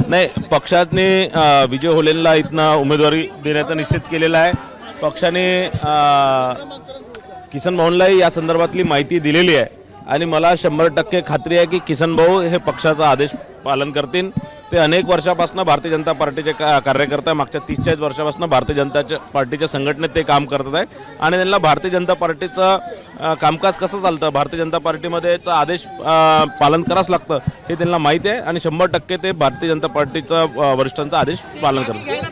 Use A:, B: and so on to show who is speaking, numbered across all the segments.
A: नाही, पक्षाने विजय होलेंना इथनं उमेदवारी देण्याचा निश्चित केलेला आहे। पक्षाने किसन भाऊंलाही या संदर्भातली माहिती दिलेली आहे आणि मला 100% खात्री आहे की किसन भाऊ हे पक्षाचा आदेश पालन करतील। ते अनेक वर्षापासून भारतीय जनता पार्टीचे कार्यकर्ता, मागच्या 30-40 वर्षापासून भारतीय जनता पार्टीच्या संघटनेत ते काम करत आहेत आणि त्यांना भारतीय जनता पार्टीचं कामकाज कसं चालतं, भारतीय जनता पार्टीमध्येचा आदेश पालन करावंच लागतं हे त्यांना माहिती आहे आणि 100% ते भारतीय जनता पार्टीचा वरिष्ठांचा आदेश पालन करतात।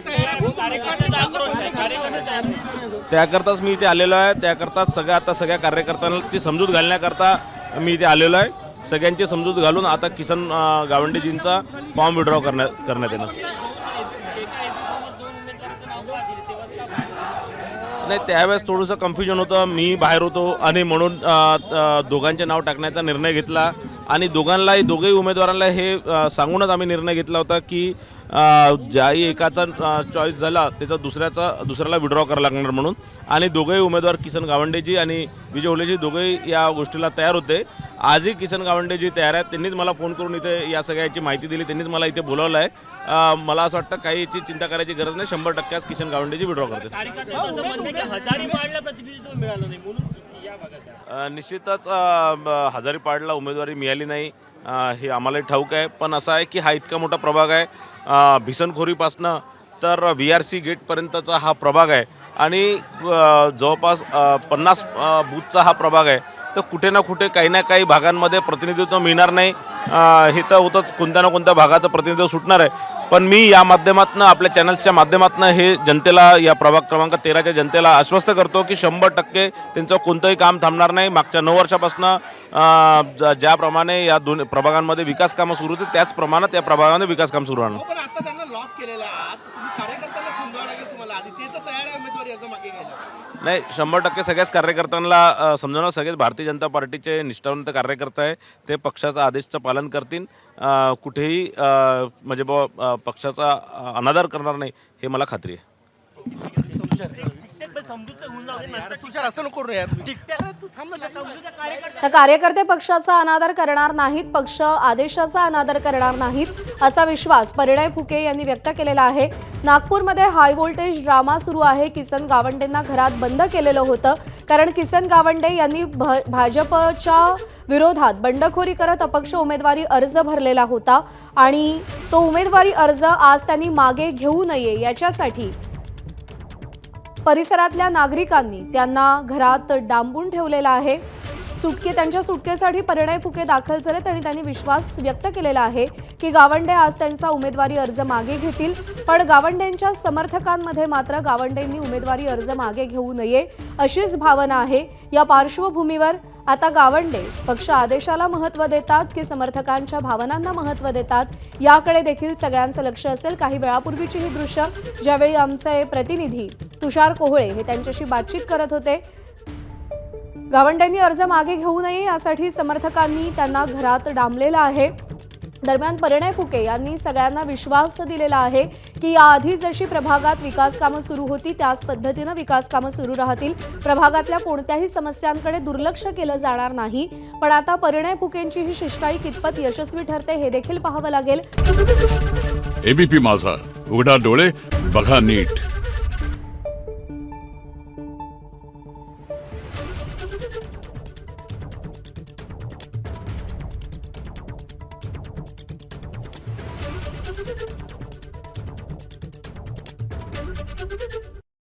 A: त्याकरताच मी इथे आलेलो आहे, त्याकरताच सगळ्या कार्यकर्त्यांची समजूत घालण्याकरता मी इथे आलेलो आहे। सगळ्यांची समजूत घालून आता किसन गावंडेजींचा फॉर्म विड्रॉ करण्यात येणार। नाही, त्यावेळेस थोडंसं कन्फ्युजन होतं, मी बाहेर होतो आणि म्हणून दोघांचे नाव टाकण्याचा निर्णय घेतला आणि दोघेही उमेदवारांना हे सांगूनच आम्ही निर्णय घेतला होता की ज्याही एकाचा चॉईस झाला त्याचा दुसऱ्याला विड्रॉ करायला लागणार म्हणून। आणि दोघेही उमेदवार किसन गावंडेजी आणि विजय होलेजी दोघेही या गोष्टीला तयार होते। आजही किसन गावंडेजी तयार आहेत, त्यांनीच मला फोन करून इथे या सगळ्याची माहिती दिली, त्यांनीच मला इथे बोलावलं आहे। मला असं वाटतं काही याची चिंता करायची गरज नाही, 100% किसन गावंडेजी विड्रॉ करतात। निश्चितच हजारीपाडला उमेदवारी मिळाली नाही हे आम्हालाही ठाऊक आहे, पण असं आहे की हा इतका मोठा प्रभाग आहे, भिसनखोरीपासनं तर VRC गेटपर्यंतचा हा प्रभाग आहे आणि जवळपास 50 बूथचा हा प्रभाग आहे। तर कुठे ना कुठे काही ना काही भागांमध्ये प्रतिनिधित्व मिळणार नाही, हे तर होतंच, कोणत्या ना कोणत्या भागाचं प्रतिनिधित्व सुटणार आहे। पण मी या माध्यमातून, आपल्या चॅनल्सच्या माध्यमातून हे जनतेला, या प्रभाग क्रमांक 13च्या जनतेला आश्वस्त करतो की 100% त्यांचं कोणतंही काम थांबणार नाही। मागच्या 9 वर्षापासून ज्याप्रमाणे या दोन प्रभागांमध्ये विकास कामं सुरू होती त्याच प्रमाणात या प्रभागामध्ये विकास काम सुरू राहणार।
B: पण आता त्यांना लॉक केलेलं आहे, कार्यकर्त्यांना समजावं लागेल तुम्हाला, आधी ते तर तयार आहे उमेदवारी अर्ज मागे घ्यायला।
A: नाही, 100% सगळ्याच कार्यकर्त्यांना समजावणार, सगळेच भारतीय जनता पार्टीचे निष्ठावंत कार्यकर्ते आहे, ते पक्षाचा आदेशचं पालन करतील, कुठेही म्हणजे पक्षाचा अनादर करणार नाही हे मला खात्री आहे।
C: तर कार्यकर्ते पक्षाचा अनादर करणार नाहीत, पक्ष आदेशाचा अनादर करणार नाहीत असा विश्वास परिणय फुके यांनी व्यक्त केलेला आहे। नागपूरमध्ये हाय व्होल्टेज ड्रामा सुरू आहे। किसन गावंडेंना घरात बंद केलेलं होतं कारण किसन गावंडे यांनी भाजपच्या विरोधात बंडखोरी करत अपक्ष उमेदवारी अर्ज भरलेला होता आणि तो उमेदवारी अर्ज आज त्यांनी मागे घेऊ नये याच्यासाठी परिसरातल्या नागरिकांनी त्यांना घरात डांबून ठेवलेला आहे। त्यांच्या सुटकेसाठी परिणय फुके दाखल झालेत आणि त्यांनी विश्वास व्यक्त केलेला आहे की गावंडे आज त्यांचा उमेदवारी अर्ज मागे घेतील, पण गावंडेंच्या समर्थकांमध्ये मात्र गावंडेंनी उमेदवारी अर्ज मागे घेऊ नये अशीच भावना आहे। या पार्श्वभूमीवर आता गावंडे पक्ष आदेशाला महत्त्व देतात की समर्थकांच्या भावनांना महत्त्व देतात याकडे देखील सगळ्यांचं लक्ष असेल। काही वेळापूर्वीची ही दृश्य ज्यावेळी आमचे प्रतिनिधी तुषार कोहळे हे त्यांच्याशी बातचीत करत होते, गावंडेंनी अर्ज मागे घेऊ नये यासाठी समर्थकांनी त्यांना घरात डांबलेलं आहे। दरम्यान परिणय फुके यांनी सगळ्यांना विश्वास दिलेला आहे की याआधी जशी प्रभागात विकास कामं सुरू होती त्याच पद्धतीनं विकास कामं सुरू राहतील, प्रभागातल्या कोणत्याही समस्यांकडे दुर्लक्ष केलं जाणार नाही। पण आता परिणय फुकेंची ही शिष्टाई कितपत यशस्वी ठरते हे देखील पाहावं लागेल।
D: ABP माझा, उघडा डोळे बघा नीट।